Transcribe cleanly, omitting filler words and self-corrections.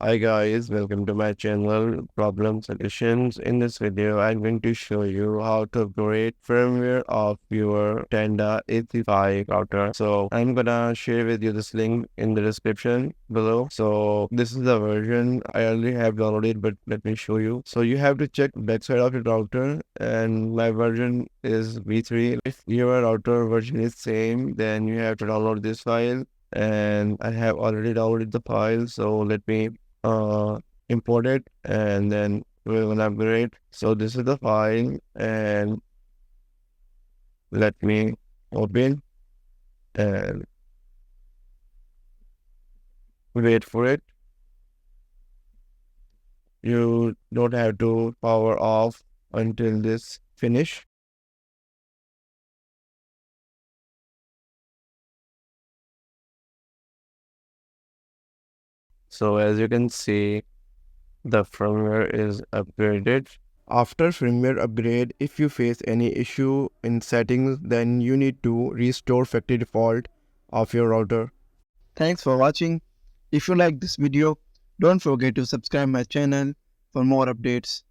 Hi guys, welcome to my channel Problem Solutions. In this video, I'm going to show you how to upgrade firmware of your Tenda AC5 router. So I'm gonna share with you this link in the description below. So this is the version I already have downloaded, but let me show you. So you have to check backside of your router, and my version is V3. If your router version is same, then you have to download this file. And I have already downloaded the file, so let me uh import it and then we're gonna upgrade. So this is the file and let me open and wait for it. You don't have to power off until this finish. So as you can see, the firmware is upgraded. After firmware upgrade, if you face any issue in settings, then you need to restore factory default of your router. Thanks for watching. If you like this video, don't forget to subscribe my channel for more updates.